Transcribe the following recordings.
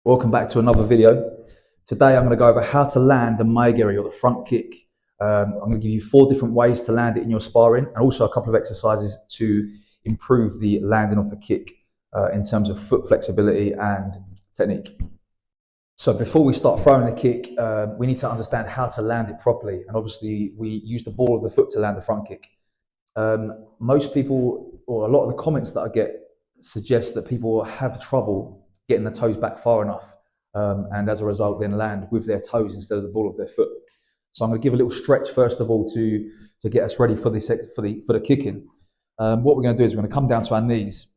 Welcome back to another video. Today I'm going to go over how to land the Mae Geri or the front kick. I'm going to give you 4 different ways to land it in your sparring, and also a couple of exercises to improve the landing of the kick in terms of foot flexibility and technique. So before we start throwing the kick, we need to understand how to land it properly, and obviously we use the ball of the foot to land the front kick. Most people, or a lot of the comments that I get, suggest that people have trouble getting the toes back far enough, and as a result then land with their toes instead of the ball of their foot. So I'm going to give a little stretch first of all to get us ready for this for the kicking. What we're going to do is we're going to come down to our knees,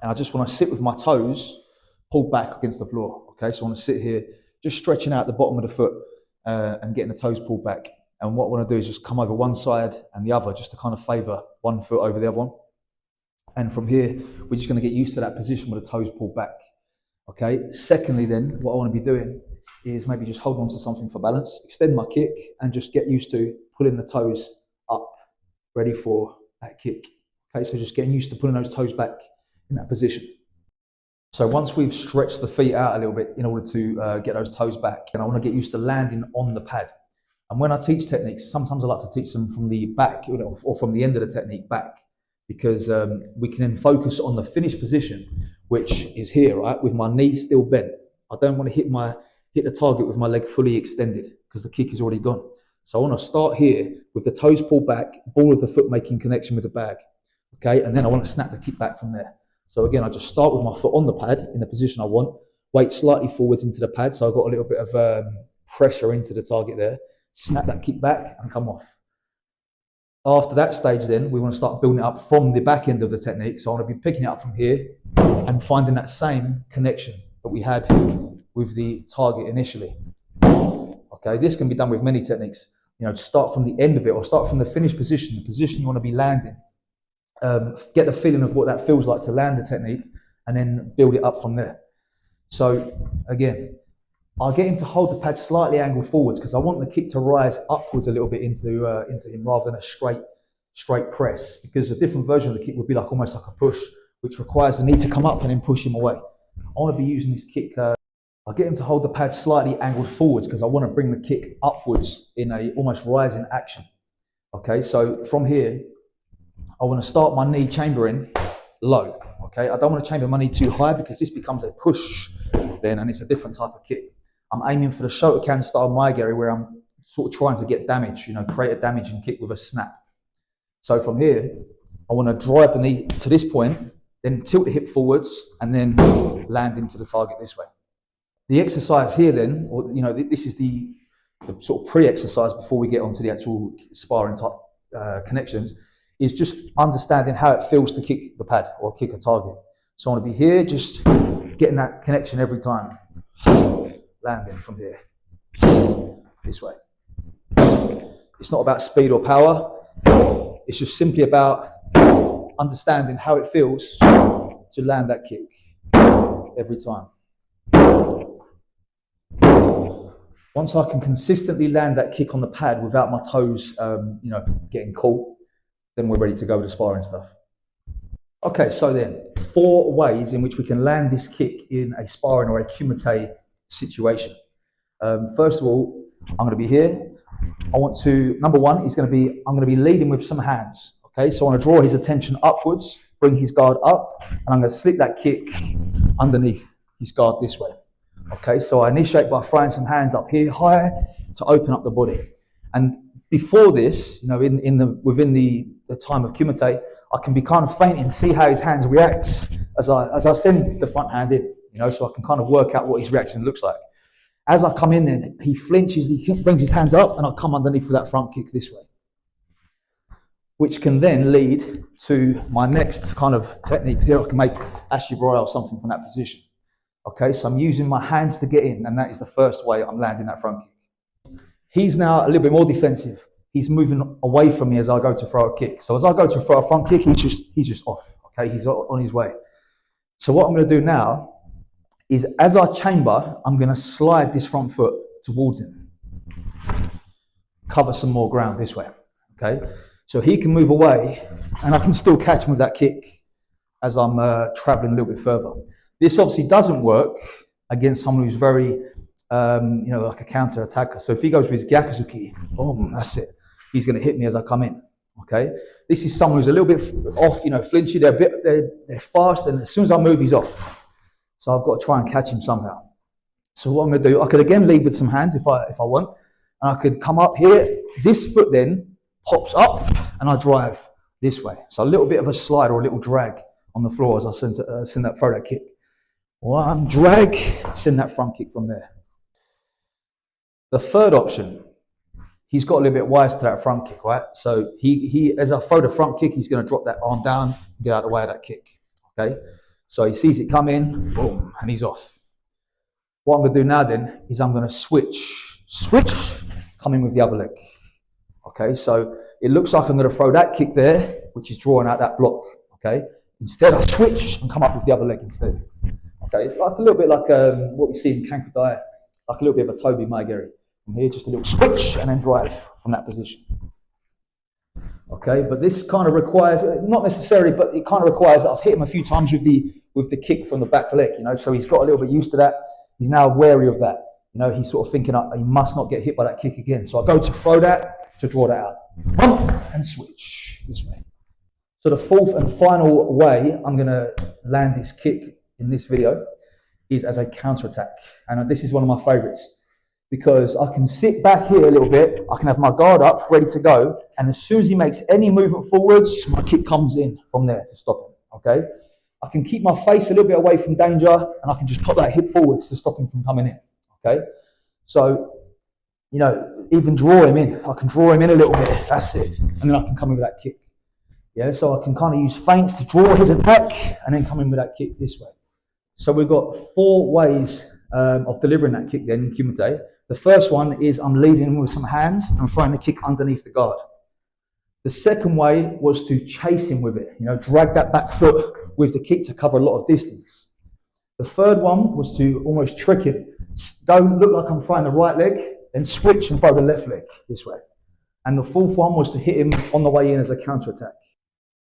and I just want to sit with my toes pulled back against the floor. Okay, so I want to sit here just stretching out the bottom of the foot and getting the toes pulled back. And what I want to do is just come over one side and the other, just to kind of favour one foot over the other one. And from here, we're just going to get used to that position where the toes pulled back. Okay, secondly then, what I want to be doing is maybe just hold on to something for balance, extend my kick, and just get used to pulling the toes up, ready for that kick. Okay, so just getting used to pulling those toes back in that position. So once we've stretched the feet out a little bit in order to get those toes back, and I want to get used to landing on the pad. And when I teach techniques, sometimes I like to teach them from the back, or from the end of the technique back, because we can then focus on the finished position, which is here, right, with my knee still bent. I don't want to hit the target with my leg fully extended because the kick is already gone. So I want to start here with the toes pulled back, ball of the foot making connection with the bag, okay, and then I want to snap the kick back from there. So again, I just start with my foot on the pad in the position I want, weight slightly forwards into the pad, so I've got a little bit of pressure into the target there, snap that kick back and come off. After that stage then, we want to start building it up from the back end of the technique. So I want to be picking it up from here and finding that same connection that we had with the target initially. Okay, this can be done with many techniques. You know, start from the end of it, or start from the finished position, the position you want to be landing. Get the feeling of what that feels like to land the technique, and then build it up from there. So again, I'll get him to hold the pad slightly angled forwards because I want the kick to rise upwards a little bit into him rather than a straight press, because a different version of the kick would be like almost like a push, which requires the knee to come up and then push him away. I want to be using this kick. I'll get him to hold the pad slightly angled forwards because I want to bring the kick upwards in a almost rising action. Okay, so from here, I want to start my knee chambering low. Okay, I don't want to chamber my knee too high because this becomes a push then, and it's a different type of kick. I'm aiming for the Shotokan style Mae Geri, where I'm sort of trying to get damage, create a damaging kick with a snap. So from here, I want to drive the knee to this point, then tilt the hip forwards, and then land into the target this way. The exercise here then, or this is the sort of pre-exercise before we get onto the actual sparring type connections, is just understanding how it feels to kick the pad or kick a target. So I want to be here, just getting that connection every time. Landing from here, this way. It's not about speed or power. It's just simply about understanding how it feels to land that kick every time. Once I can consistently land that kick on the pad without my toes, getting caught, then we're ready to go with the sparring stuff. Okay, so then 4 ways in which we can land this kick in a sparring or a kumite situation. First of all, I'm going to be here. Number 1 is I'm going to be leading with some hands. Okay, so I want to draw his attention upwards, bring his guard up, and I'm going to slip that kick underneath his guard this way. Okay, so I initiate by throwing some hands up here high to open up the body. And before this, within the time of kumite, I can be kind of faint and see how his hands react as I send the front hand in. So I can kind of work out what his reaction looks like. As I come in then, he flinches, he brings his hands up, and I come underneath with that front kick this way. Which can then lead to my next kind of technique. Here I can make Ashibroy or something from that position. Okay, so I'm using my hands to get in, and that is the first way I'm landing that front kick. He's now a little bit more defensive. He's moving away from me as I go to throw a kick. So as I go to throw a front kick, he's just off. Okay, he's on his way. So what I'm going to do now is, as I chamber, I'm going to slide this front foot towards him. Cover some more ground this way, okay? So he can move away, and I can still catch him with that kick as I'm traveling a little bit further. This obviously doesn't work against someone who's very, like a counter attacker. So if he goes for his Gyakuzuki, boom, that's it. He's going to hit me as I come in. Okay, this is someone who's a little bit off, flinchy. They're fast, and as soon as I move, he's off. So I've got to try and catch him somehow. So what I'm going to do, I could again lead with some hands if I want, and I could come up here. This foot then pops up, and I drive this way. So a little bit of a slide or a little drag on the floor as I send that kick. One drag, send that front kick from there. The third option, he's got a little bit wise to that front kick, right? So he as I throw the front kick, he's going to drop that arm down and get out of the way of that kick. Okay, so he sees it come in, boom, and he's off. What I'm going to do now then is I'm going to switch, come in with the other leg. Okay, so it looks like I'm going to throw that kick there, which is drawing out that block. Okay, instead I switch and come up with the other leg instead. Okay, it's like a little bit like what we see in Kankudai, like a little bit of a Toby Mae Geri. From here, just a little switch and then drive from that position. Okay, but this kind of requires, not necessarily, but it kind of requires that I've hit him a few times with the kick from the back leg, so he's got a little bit used to that. He's now wary of that. He's sort of thinking he must not get hit by that kick again. So I go to throw that, to draw that out. Bump, and switch this way. So the fourth and final way I'm going to land this kick in this video is as a counter-attack. And this is one of my favorites because I can sit back here a little bit, I can have my guard up, ready to go, and as soon as he makes any movement forwards, my kick comes in from there to stop him, okay? I can keep my face a little bit away from danger, and I can just put that hip forwards to stop him from coming in, okay? So, even draw him in. I can draw him in a little bit, that's it, and then I can come in with that kick. Yeah, so I can kind of use feints to draw his attack, and then come in with that kick this way. So we've got 4 ways of delivering that kick then in Kumite. The first one is I'm leading with some hands and throwing the kick underneath the guard. The second way was to chase him with it, drag that back foot with the kick to cover a lot of distance. The third one was to almost trick him. Don't look like I'm throwing the right leg, then switch and throw the left leg this way. And the fourth one was to hit him on the way in as a counter-attack.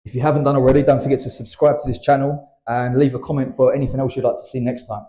If you haven't done already, don't forget to subscribe to this channel and leave a comment for anything else you'd like to see next time.